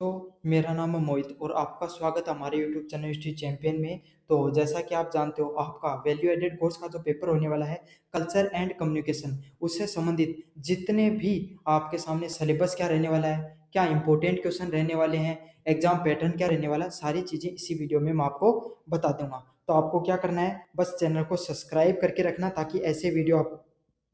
तो मेरा नाम है मोहित और आपका स्वागत है हमारे यूट्यूब चैनल हिस्ट्री चैंपियन में। तो जैसा कि आप जानते हो, आपका वैल्यू एडेड कोर्स का जो पेपर होने वाला है कल्चर एंड कम्युनिकेशन, उससे संबंधित जितने भी आपके सामने सिलेबस क्या रहने वाला है, क्या इंपॉर्टेंट क्वेश्चन रहने वाले हैं, एग्जाम पैटर्न क्या रहने वाला है, सारी चीज़ें इसी वीडियो में मैं आपको बता दूंगा। तो आपको क्या करना है, बस चैनल को सब्सक्राइब करके रखना ताकि ऐसे वीडियो आपको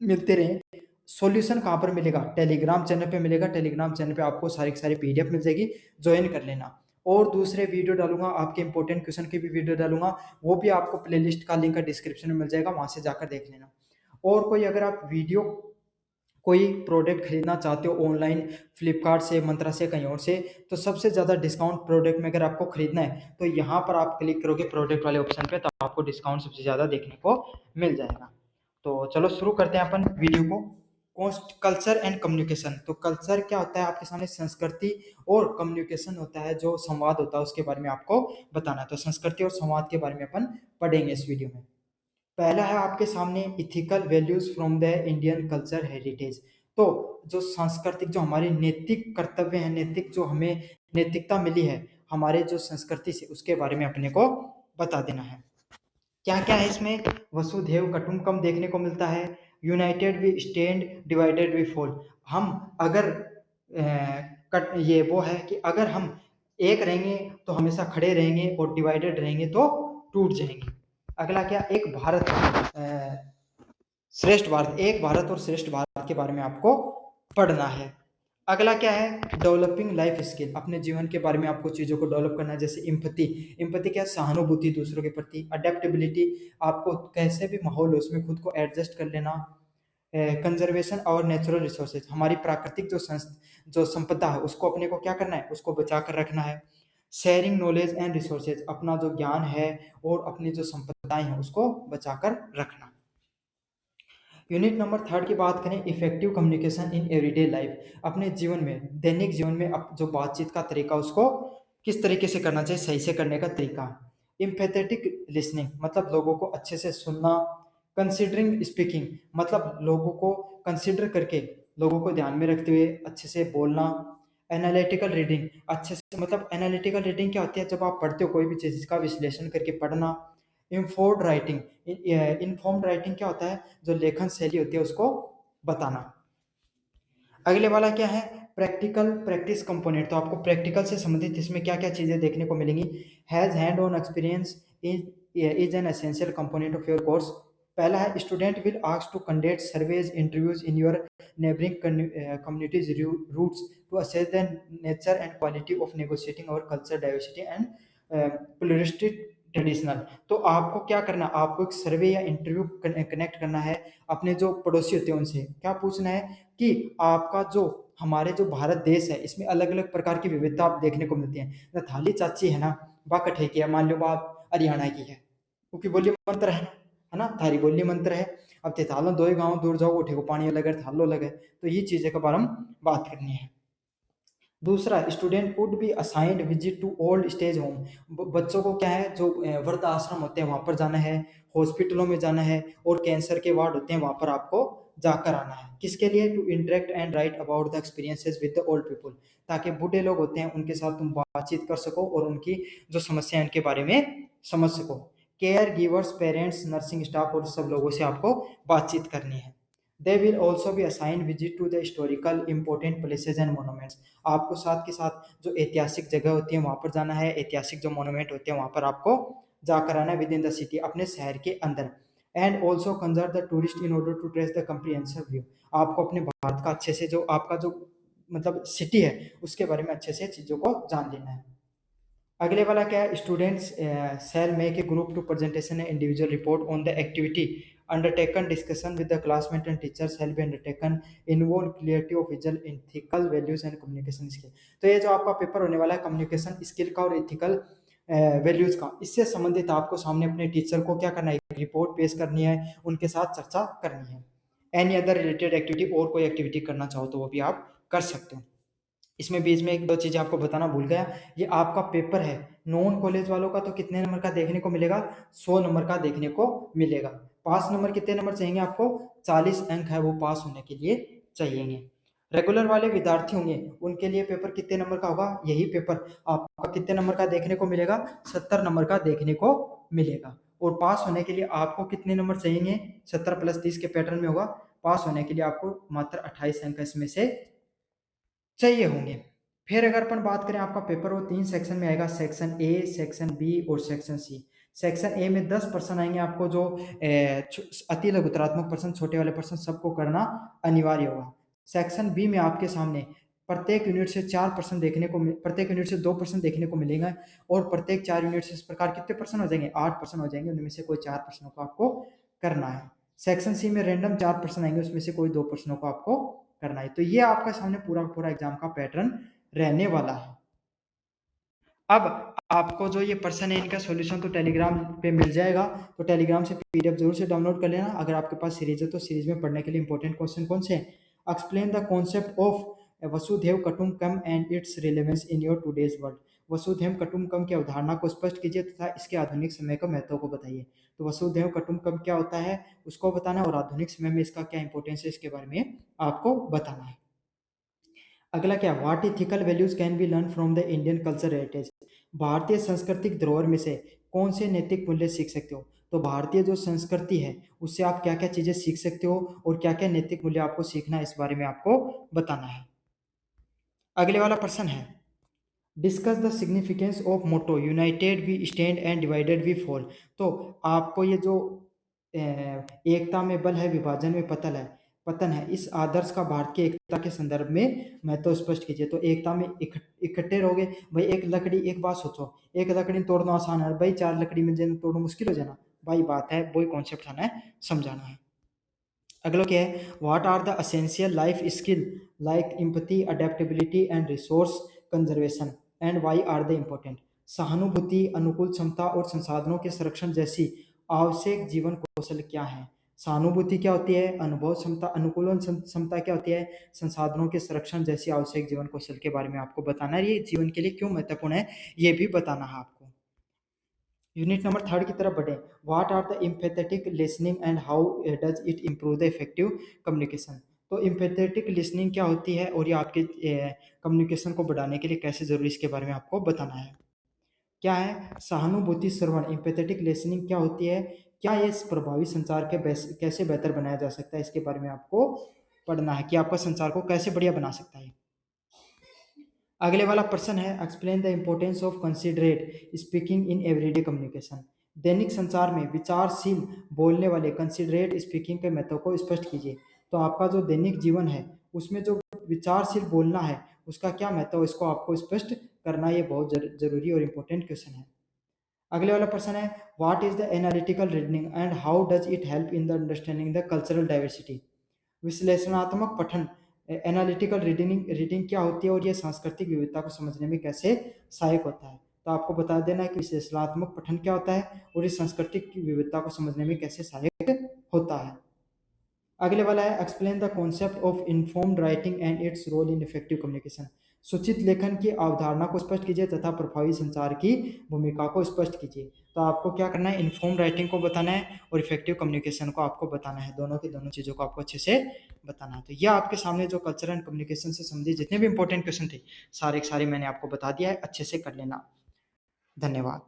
मिलते रहे। सॉल्यूशन कहाँ पर मिलेगा? टेलीग्राम चैनल पे मिलेगा। टेलीग्राम चैनल पे आपको सारी की सारी पीडीएफ मिल जाएगी, ज्वाइन कर लेना। और दूसरे वीडियो डालूंगा, आपके इंपॉर्टेंट क्वेश्चन की भी वीडियो डालूंगा, वो भी आपको प्लेलिस्ट का लिंक डिस्क्रिप्शन में मिल जाएगा, वहां से जाकर देख लेना। और कोई अगर आप वीडियो कोई प्रोडक्ट खरीदना चाहते हो ऑनलाइन, फ्लिपकार्ट से, मंत्रा से, कहीं और से, तो सबसे ज़्यादा डिस्काउंट प्रोडक्ट में अगर आपको खरीदना है तो यहाँ पर आप क्लिक करोगे प्रोडक्ट वाले ऑप्शन पे, तो आपको डिस्काउंट सबसे ज़्यादा देखने को मिल जाएगा। तो चलो शुरू करते हैं अपन वीडियो को। Culture and communication. तो कल्चर क्या होता है आपके सामने? संस्कृति। और कम्युनिकेशन होता है जो संवाद होता है, उसके बारे में आपको बताना है। तो संस्कृति और संवाद के बारे में अपन पढ़ेंगे इस वीडियो में। पहला है आपके सामने ethical values from the Indian culture heritage. तो जो सांस्कृतिक, जो हमारे नैतिक कर्तव्य हैं, नैतिक जो हमें नैतिकता मिली है हमारे जो संस्कृति से, उसके बारे में अपने को बता देना है। क्या क्या है इसमें? वसुधैव कुटुंबकम देखने को मिलता है, united we stand, divided we fall. हम अगर ये वो है कि अगर हम एक रहेंगे तो हमेशा खड़े रहेंगे, और डिवाइडेड रहेंगे तो टूट जाएंगे। अगला क्या? एक भारत श्रेष्ठ भारत, एक भारत और श्रेष्ठ भारत के बारे में आपको पढ़ना है। अगला क्या है? Developing life skill. अपने जीवन के बारे में आपको चीज़ों को डेवलप करना है, जैसे इम्पति। इम्पति क्या? सहानुभूति दूसरों के प्रति। अडेप्टेबिलिटी, आपको कैसे भी माहौल हो उसमें खुद को एडजस्ट कर लेना। कंजर्वेशन और नेचुरल रिसोर्सेज, हमारी प्राकृतिक जो संपदा है उसको अपने को क्या करना है, उसको बचा कर रखना है। शेयरिंग नॉलेज एंड रिसोर्सेज, अपना जो ज्ञान है और अपनी जो संपदाएं हैं उसको बचा कर रखना। यूनिट नंबर 3 की बात करें, effective communication in everyday life. अपने जीवन में, दैनिक जीवन में जो बातचीत का तरीका उसको किस तरीके से करना चाहिए, सही से करने का तरीका। इम्पैथेटिक लिसनिंग, मतलब लोगों को अच्छे से सुनना। कंसिडरिंग स्पीकिंग, मतलब लोगों को कंसिडर करके, लोगों को ध्यान में रखते हुए अच्छे से बोलना। एनालिटिकल रीडिंग, अच्छे से, मतलब एनालिटिकल रीडिंग क्या होती है? जब आप पढ़ते हो कोई भी चीज़ का विश्लेषण करके पढ़ना। इन्फोर्ड राइटिंग, इन्फॉर्म्ड राइटिंग क्या होता है? जो लेखन शैली होती है उसको बताना। अगले वाला क्या है? Practical practice component. तो आपको प्रैक्टिकल से संबंधित इसमें क्या क्या चीजें देखने को मिलेंगी? Has hand on experience is an essential component of your course. पहला है, student will ask to conduct surveys interviews in your neighbouring communities routes to assess the nature and quality of negotiating और culture diversity and pluralistic traditional. तो आपको क्या करना, आपको एक सर्वे या इंटरव्यू कनेक्ट करना है अपने जो पड़ोसी होते हैं उनसे। क्या पूछना है कि आपका जो, हमारे जो भारत देश है इसमें अलग अलग प्रकार की विविधता आप देखने को मिलती है। थाली चाची है ना, वह कठे की है, मान लो बात हरियाणा की है, क्योंकि बोली मंत्र है ना, थारी बोली मंत्र है। अब ते थालो दो ही गाँव दूर जाओ, उठे को पानी अलग है, थालो अलग है। तो ये चीजें के बारे में बात करनी है। दूसरा, student would be assigned visit to old stage home. बच्चों को क्या है, जो वृद्ध आश्रम होते हैं वहां पर जाना है, हॉस्पिटलों में जाना है, और कैंसर के वार्ड होते हैं वहां पर आपको जाकर आना है। किसके लिए? To interact and write about the experiences with the old people, ताकि बूढ़े लोग होते हैं उनके साथ तुम बातचीत कर सको और उनकी जो समस्या है उनके बारे में समझ सको। Care givers, parents, nursing staff और सब लोगों से आपको बातचीत करनी है। They will also be assigned visit to the historical important places and monuments। आपको साथ के साथ जो ऐतिहासिक जगह होती है वहां पर जाना है, ऐतिहासिक जो मोनूमेंट होते हैं वहां पर आपको जाकर आना है, विद इन द सिटी, अपने शहर के अंदर। And also conserve the tourist in order to trace the comprehensive view. आपको अपने भारत का अच्छे से, जो आपका जो मतलब सिटी है उसके बारे में अच्छे से चीजों को जान लेना है। अगले वाला क्या है? Students sell make a group to presentation a individual report on the activity undertaken, discussion with the classmate and teachers help undertaken, involve clarity of vision, ethical values and communication skill. तो ये जो आपका paper होने वाला है communication skill का और ethical values का, इससे संबंधित आपको सामने अपने टीचर को क्या करना है, रिपोर्ट पेश करनी है, उनके साथ चर्चा करनी है। एनी अदर रिलेटेड एक्टिविटी, और कोई एक्टिविटी करना चाहो तो वो भी आप कर सकते हो। इसमें बीच में एक दो चीजें आपको बताना भूल गया, ये आपका पेपर है नॉन कॉलेज वालों का, तो कितने नंबर का देखने को मिलेगा? 100 नंबर का देखने को मिलेगा। पास नंबर कितने नंबर चाहिए आपको? 40 अंक है वो पास होने के लिए चाहिए। रेगुलर वाले विद्यार्थी होंगे उनके लिए पेपर कितने नंबर का होगा, यही पेपर आपका कितने नंबर का देखने को मिलेगा, 70 नंबर का देखने को मिलेगा। और पास होने के लिए आपको कितने नंबर चाहिए, 70 + 30 के पैटर्न में होगा। पास होने के लिए आपको मात्र 28 अंक इसमें से चाहिए होंगे। फिर अगर अपन बात करें आपका पेपर वो 3 सेक्शन में आएगा, सेक्शन ए, सेक्शन बी और सेक्शन सी। सेक्शन ए में 10 प्रश्न आएंगे आपको, जो अति लघुतरात्मक प्रश्न, छोटे वाले प्रश्न सबको करना अनिवार्य होगा। सेक्शन बी में आपके सामने प्रत्येक यूनिट से 4 प्रश्न देखने को प्रत्येक यूनिट से 2 प्रश्न देखने को मिलेंगे, और प्रत्येक 4 यूनिट से इस प्रकार कितने प्रश्न हो जाएंगे, 8 प्रश्न हो जाएंगे। उनमें से कोई 4 प्रश्नों को आपको करना है। सेक्शन सी में रैंडम 4 प्रश्न आएंगे, उसमें से कोई 2 प्रश्नों को आपको करना है। तो ये आपका सामने पूरा पूरा एग्जाम का पैटर्न रहने वाला है। अब आपको जो ये प्रश्न है इनका सॉल्यूशन तो टेलीग्राम पे मिल जाएगा, तो टेलीग्राम से पीडीएफ जरूर से डाउनलोड कर लेना। अगर आपके पास सीरीज है तो सीरीज में पढ़ने के लिए इंपॉर्टेंट क्वेश्चन कौन से हैं, एक्सप्लेन द कॉन्सेप्ट ऑफ वसुधैव कुटुंबकम and its relevance in your today's world. वसुधैव कुटुंबकम की अवधारणा को स्पष्ट कीजिए तथा इसके आधुनिक समय का महत्व को बताइए। तो वसुधैव कुटुंबकम क्या होता है उसको बताना, और आधुनिक समय में इसका क्या इंपॉर्टेंस है इसके बारे में आपको बताना है। अगला क्या, what ethical values can be learn from the Indian culture heritage. भारतीय सांस्कृतिक धरोहर में से कौन से नैतिक मूल्य सीख सकते हो। तो भारतीय जो संस्कृति है उससे आप क्या क्या चीजें सीख सकते हो और क्या क्या नैतिक मूल्य आपको सीखना है, इस बारे में आपको बताना है। अगले वाला प्रश्न है, discuss the significance of motto united we stand and divided we fall. तो आपको ये जो एकता में बल है, विभाजन में पतन है, इस आदर्श का भारत की एकता के संदर्भ में मैं तो स्पष्ट कीजिए। तो एकता में इकट्ठे रहोगे भाई, एक लकड़ी, एक बात सोचो, एक लकड़ी तोड़ना आसान है भाई, 4 लकड़ी में जब तोड़ना मुश्किल हो जाना भाई, बात है वही कॉन्सेप्ट आना है, समझाना है। अगला क्या है, what are the essential life skill like empathy, adaptability and resource conservation and why are the important. सहानुभूति, अनुकूल क्षमता और संसाधनों के संरक्षण जैसी आवश्यक जीवन कौशल क्या है। सहानुभूति क्या होती है, अनुभव क्षमता, अनुकूलन क्षमता क्या होती है, संसाधनों के संरक्षण जैसी आवश्यक जीवन कौशल के बारे में आपको बताना है। ये जीवन के लिए क्यों महत्वपूर्ण है ये भी बताना है आपको। यूनिट नंबर 3 की तरफ बढ़े, what are the empathetic listening and how does it improve the effective communication. तो एम्पैथेटिक लिसनिंग क्या होती है और ये आपके कम्युनिकेशन को बढ़ाने के लिए कैसे जरूरी, इसके बारे में आपको बताना है। क्या है, सहानुभूति श्रवण, एम्पैथेटिक लिसनिंग क्या होती है, क्या ये प्रभावी संचार के कैसे बेहतर बनाया जा सकता है, इसके बारे में आपको पढ़ना है कि आपका संचार को कैसे बढ़िया बना सकता है। अगले वाला प्रश्न है, explain the importance of considerate speaking in everyday communication. दैनिक संचार में विचारशील बोलने वाले कंसिडरेट स्पीकिंग के महत्व को स्पष्ट कीजिए। तो आपका जो दैनिक जीवन है उसमें जो विचारशील बोलना है उसका क्या महत्व है, इसको आपको स्पष्ट करना, ये बहुत जरूरी और इम्पोर्टेंट क्वेश्चन है। अगले वाला प्रश्न है, what is the analytical reasoning and how does it help in the understanding the cultural diversity. विश्लेषणात्मक पठन, एनालिटिकल रीडिंग क्या होती है और ये सांस्कृतिक विविधता को समझने में कैसे सहायक होता है। तो आपको बता देना है कि विश्लेषणात्मक पठन क्या होता है और इस सांस्कृतिक विविधता को समझने में कैसे सहायक होता है। अगले वाला है, explain the concept of informed writing and its role in effective communication. सूचित लेखन की अवधारणा को स्पष्ट कीजिए तथा प्रभावी संचार की भूमिका को स्पष्ट कीजिए। तो आपको क्या करना है, इन्फॉर्म राइटिंग को बताना है और इफेक्टिव कम्युनिकेशन को आपको बताना है, दोनों की दोनों चीज़ों को आपको अच्छे से बताना है। तो यह आपके सामने जो कल्चर एंड कम्युनिकेशन से संबंधित जितने भी इंपॉर्टेंट क्वेश्चन थे सारे मैंने आपको बता दिया है, अच्छे से कर लेना। धन्यवाद।